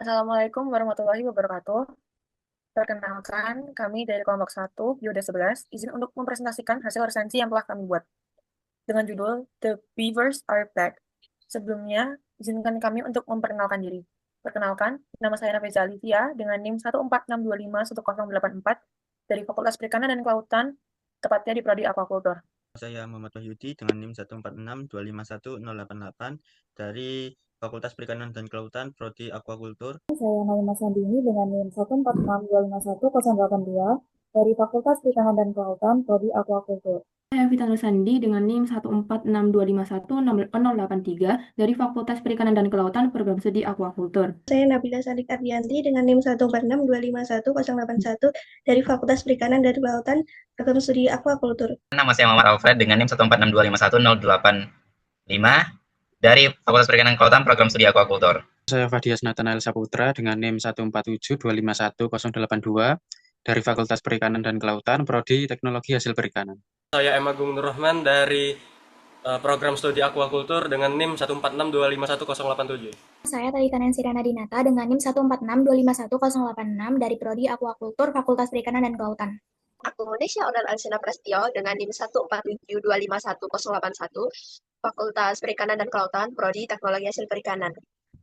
Assalamualaikum warahmatullahi wabarakatuh. Perkenalkan, kami dari kelompok 1, Yoda 11, izin untuk mempresentasikan hasil resensi yang telah kami buat dengan judul The Beavers Are Back. Sebelumnya, izinkan kami untuk memperkenalkan diri. Perkenalkan, nama saya Nafisa Alivia dengan NIM 146251084 dari Fakultas Perikanan dan Kelautan, tepatnya di Prodi Aquaculture. Saya Muhammad Wahyudi dengan NIM 146251088 dari Fakultas Perikanan dan Kelautan, Prodi Aquacultur. Saya Naima Sandini dengan NIM 146251082 dari Fakultas Perikanan dan Kelautan, Prodi Aquacultur. Saya Vita Nusandi dengan NIM 146251083 dari Fakultas Perikanan dan Kelautan, Program Studi Aquacultur. Saya Nabila Sadik Ardianti dengan NIM 146251081 dari Fakultas Perikanan dan Kelautan, Program Studi Aquacultur. Nama saya Muhammad Alfred dengan NIM 146251085 dari Fakultas Perikanan dan Kelautan, Program Studi Aquacultur. Saya Fadias Nathanael Saputra dengan NIM 147251082 dari Fakultas Perikanan dan Kelautan, Prodi Teknologi Hasil Perikanan. Saya M. Agung Nur Rahman dari Program Studi Aquacultur dengan NIM 146251087. Saya Talita Nansirana Dinata dengan NIM 146251086 dari Prodi Aquacultur, Fakultas Perikanan dan Kelautan. Aku Monisha Onel Alsina Prastio dengan NIM 147251081 Fakultas Perikanan dan Kelautan, Prodi Teknologi Hasil Perikanan.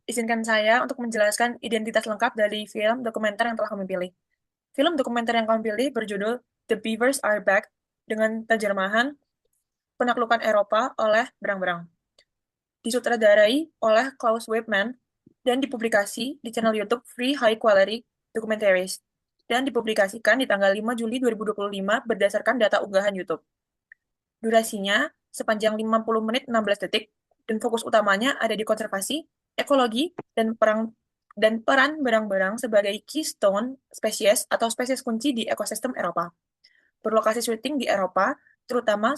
Izinkan saya untuk menjelaskan identitas lengkap dari film dokumenter yang telah kami pilih. Film dokumenter yang kami pilih berjudul The Beavers Are Back dengan terjemahan Penaklukan Eropa oleh Berang-Berang. Disutradarai oleh Klaus Webman dan dipublikasi di channel YouTube Free High Quality Documentaries dan dipublikasikan di tanggal 5 Juli 2025 berdasarkan data unggahan YouTube. Durasinya sepanjang 50 menit 16 detik dan fokus utamanya ada di konservasi, ekologi, dan peran berang-berang sebagai keystone spesies atau spesies kunci di ekosistem Eropa. Berlokasi syuting di Eropa, terutama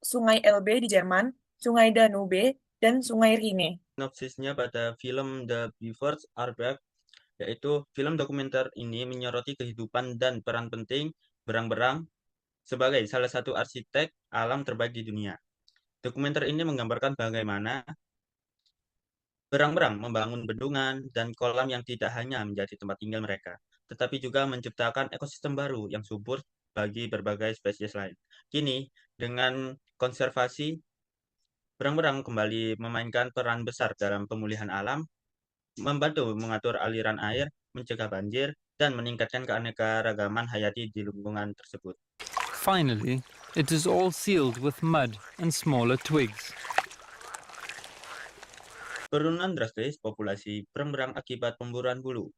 Sungai Elbe di Jerman, Sungai Danube, dan Sungai Rhine. Sinopsisnya pada film The Beavers Are Back, yaitu film dokumenter ini menyoroti kehidupan dan peran penting berang-berang sebagai salah satu arsitek alam terbaik di dunia. Dokumenter ini menggambarkan bagaimana berang-berang membangun bendungan dan kolam yang tidak hanya menjadi tempat tinggal mereka, tetapi juga menciptakan ekosistem baru yang subur bagi berbagai spesies lain. Kini, dengan konservasi, berang-berang kembali memainkan peran besar dalam pemulihan alam, membantu mengatur aliran air, mencegah banjir, dan meningkatkan keanekaragaman hayati di lingkungan tersebut. Finally, it is all sealed with mud and smaller twigs. Penurunan drastis populasi berang-berang akibat pemburuan bulu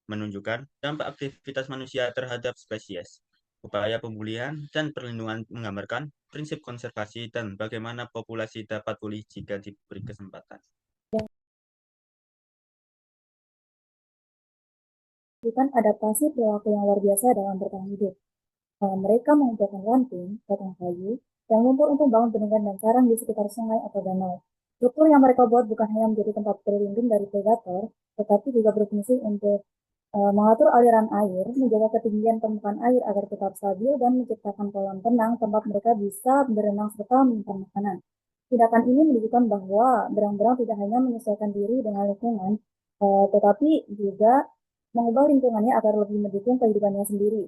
menunjukkan dampak aktivitas manusia terhadap spesies. Upaya pemulihan dan perlindungan menggambarkan prinsip konservasi dan bagaimana populasi dapat pulih jika diberi kesempatan. Bukan adaptasi perilaku yang luar biasa dalam bertahan hidup. Mereka mengumpulkan ranting, batang kayu, dan lumpur untuk membangun bendungan dan karang di sekitar sungai atau danau. Struktur yang mereka buat bukan hanya menjadi tempat berlindung dari predator, tetapi juga berfungsi untuk mengatur aliran air, menjaga ketinggian permukaan air agar tetap stabil, dan menciptakan kolam tenang tempat mereka bisa berenang serta menyimpan makanan. Tindakan ini menunjukkan bahwa berang-berang tidak hanya menyesuaikan diri dengan lingkungan, tetapi juga mengubah lingkungannya agar lebih mendukung kehidupannya sendiri.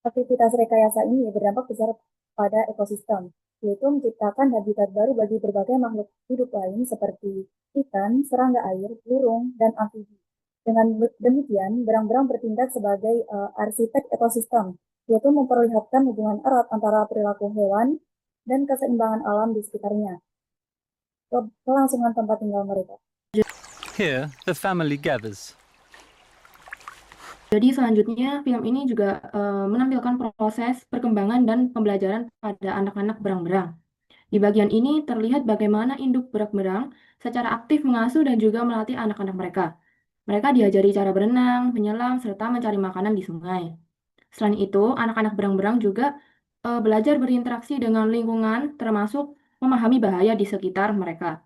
Aktivitas rekayasa ini berdampak besar pada ekosistem, yaitu menciptakan habitat baru bagi berbagai makhluk hidup lain seperti ikan, serangga air, burung, dan amfibi. Dengan demikian, berang-berang bertindak sebagai arsitek ekosistem, yaitu memperlihatkan hubungan erat antara perilaku hewan dan keseimbangan alam di sekitarnya. Kelangsungan tempat tinggal mereka. Here, the family gathers. Jadi selanjutnya film ini juga menampilkan proses perkembangan dan pembelajaran pada anak-anak berang-berang. Di bagian ini terlihat bagaimana induk berang-berang secara aktif mengasuh dan juga melatih anak-anak mereka. Mereka diajari cara berenang, menyelam, serta mencari makanan di sungai. Selain itu, anak-anak berang-berang juga belajar berinteraksi dengan lingkungan, termasuk memahami bahaya di sekitar mereka.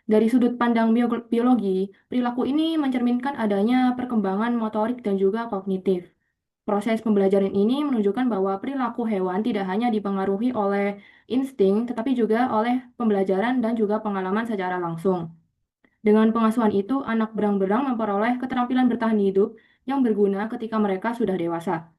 Dari sudut pandang biologi, perilaku ini mencerminkan adanya perkembangan motorik dan juga kognitif. Proses pembelajaran ini menunjukkan bahwa perilaku hewan tidak hanya dipengaruhi oleh insting, tetapi juga oleh pembelajaran dan juga pengalaman secara langsung. Dengan pengasuhan itu, anak berang-berang memperoleh keterampilan bertahan hidup yang berguna ketika mereka sudah dewasa.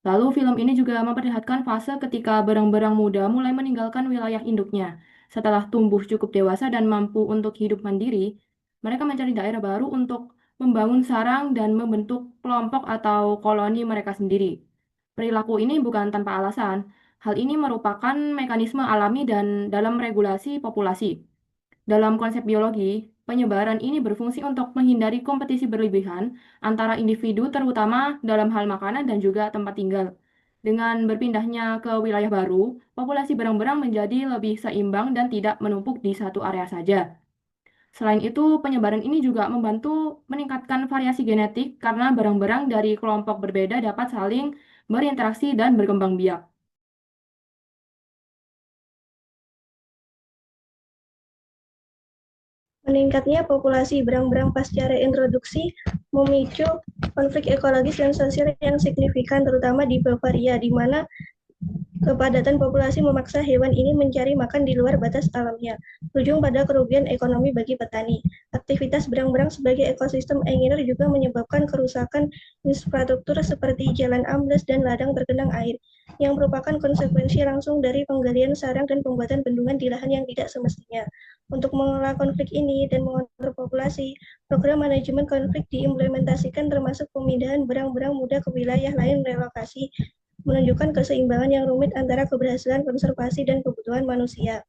Lalu film ini juga memperlihatkan fase ketika berang-berang muda mulai meninggalkan wilayah induknya. Setelah tumbuh cukup dewasa dan mampu untuk hidup mandiri, mereka mencari daerah baru untuk membangun sarang dan membentuk kelompok atau koloni mereka sendiri. Perilaku ini bukan tanpa alasan. Hal ini merupakan mekanisme alami dan dalam regulasi populasi. Dalam konsep biologi, penyebaran ini berfungsi untuk menghindari kompetisi berlebihan antara individu terutama dalam hal makanan dan juga tempat tinggal. Dengan berpindahnya ke wilayah baru, populasi berang-berang menjadi lebih seimbang dan tidak menumpuk di satu area saja. Selain itu, penyebaran ini juga membantu meningkatkan variasi genetik karena berang-berang dari kelompok berbeda dapat saling berinteraksi dan berkembang biak. Meningkatnya populasi berang-berang pasca reintroduksi memicu konflik ekologis dan sosial yang signifikan, terutama di Bavaria, di mana kepadatan populasi memaksa hewan ini mencari makan di luar batas alamnya, berujung pada kerugian ekonomi bagi petani. Aktivitas berang-berang sebagai ekosistem engineer juga menyebabkan kerusakan infrastruktur seperti jalan ambles dan ladang tergenang air, yang merupakan konsekuensi langsung dari penggalian sarang dan pembuatan bendungan di lahan yang tidak semestinya. Untuk mengelola konflik ini dan mengontrol populasi, program manajemen konflik diimplementasikan termasuk pemindahan berang-berang muda ke wilayah lain relokasi, menunjukkan keseimbangan yang rumit antara keberhasilan konservasi dan kebutuhan manusia.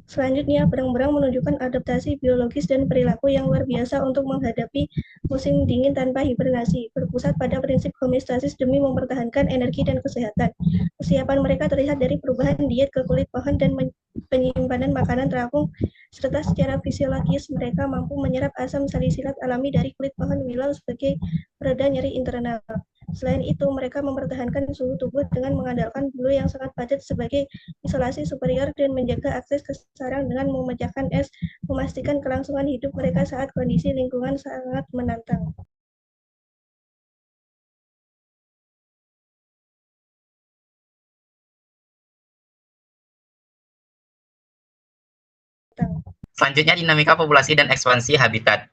Selanjutnya, berang-berang menunjukkan adaptasi biologis dan perilaku yang luar biasa untuk menghadapi musim dingin tanpa hibernasi, berpusat pada prinsip homeostasis demi mempertahankan energi dan kesehatan. Kesiapan mereka terlihat dari perubahan diet ke kulit pohon dan penyimpanan makanan terapung, serta secara fisiologis mereka mampu menyerap asam salisilat alami dari kulit pohon willow sebagai pereda nyeri internal. Selain itu, mereka mempertahankan suhu tubuh dengan mengandalkan bulu yang sangat padat sebagai isolasi superior dan menjaga akses ke sarang dengan memecahkan es, memastikan kelangsungan hidup mereka saat kondisi lingkungan sangat menantang. Selanjutnya dinamika populasi dan ekspansi habitat.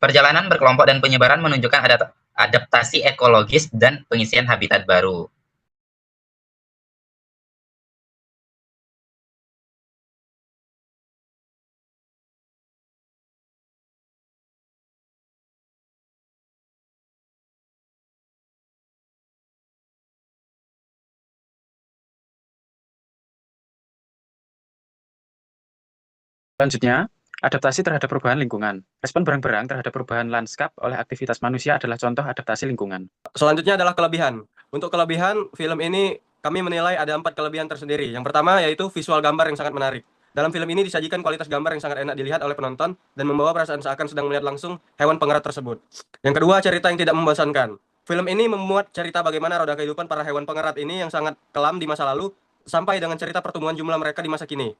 Perjalanan berkelompok dan penyebaran menunjukkan adaptasi ekologis dan pengisian habitat baru. Selanjutnya, adaptasi terhadap perubahan lingkungan. Respon berang-berang terhadap perubahan lanskap oleh aktivitas manusia adalah contoh adaptasi lingkungan. Selanjutnya adalah kelebihan. Untuk kelebihan, film ini kami menilai ada 4 kelebihan tersendiri. Yang pertama yaitu visual gambar yang sangat menarik. Dalam film ini disajikan kualitas gambar yang sangat enak dilihat oleh penonton dan membawa perasaan seakan sedang melihat langsung hewan pengerat tersebut. Yang kedua, cerita yang tidak membosankan. Film ini memuat cerita bagaimana roda kehidupan para hewan pengerat ini yang sangat kelam di masa lalu sampai dengan cerita pertumbuhan jumlah mereka di masa kini.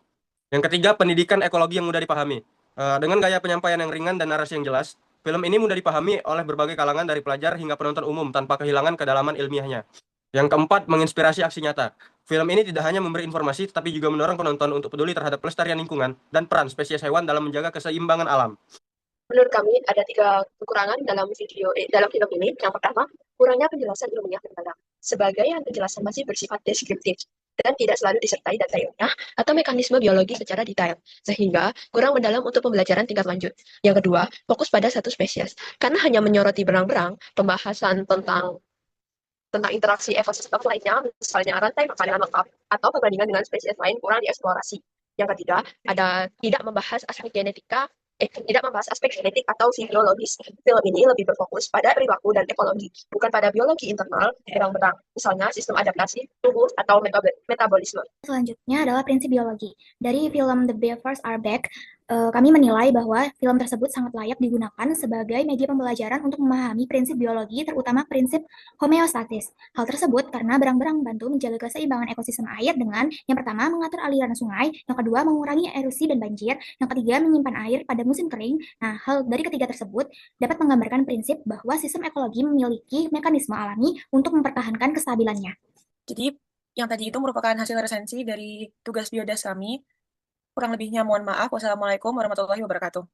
Yang ketiga, pendidikan ekologi yang mudah dipahami. Dengan gaya penyampaian yang ringan dan narasi yang jelas, film ini mudah dipahami oleh berbagai kalangan dari pelajar hingga penonton umum tanpa kehilangan kedalaman ilmiahnya. Yang keempat, menginspirasi aksi nyata. Film ini tidak hanya memberi informasi, tetapi juga mendorong penonton untuk peduli terhadap pelestarian lingkungan dan peran spesies hewan dalam menjaga keseimbangan alam. Menurut kami ada 3 kekurangan dalam film ini. Yang pertama, kurangnya penjelasan ilmiah mendalam. Sebagian penjelasan masih bersifat deskriptif dan tidak selalu disertai data ilmiah atau mekanisme biologi secara detail, sehingga kurang mendalam untuk pembelajaran tingkat lanjut. Yang kedua, fokus pada satu spesies. Karena hanya menyoroti berang-berang, pembahasan tentang interaksi ekosistem lainnya, misalnya rantai makanan lengkap, atau perbandingan dengan spesies lain kurang dieksplorasi. Yang ketiga, tidak membahas aspek genetik atau fisiologis. Film ini lebih berfokus pada perilaku dan ekologi, bukan pada biologi internal berang-berang, misalnya sistem adaptasi, tubuh, atau metabolisme. Selanjutnya adalah prinsip biologi. Dari film The Beavers Are Back, kami menilai bahwa film tersebut sangat layak digunakan sebagai media pembelajaran untuk memahami prinsip biologi, terutama prinsip homeostatis. Hal tersebut karena berang-berang membantu menjaga keseimbangan ekosistem air dengan yang pertama mengatur aliran sungai, yang kedua mengurangi erosi dan banjir, yang ketiga menyimpan air pada musim kering. Nah, hal dari ketiga tersebut dapat menggambarkan prinsip bahwa sistem ekologi memiliki mekanisme alami untuk mempertahankan kestabilannya. Jadi, yang tadi itu merupakan hasil resensi dari tugas biodas kami. Kurang lebihnya mohon maaf. Wassalamualaikum warahmatullahi wabarakatuh.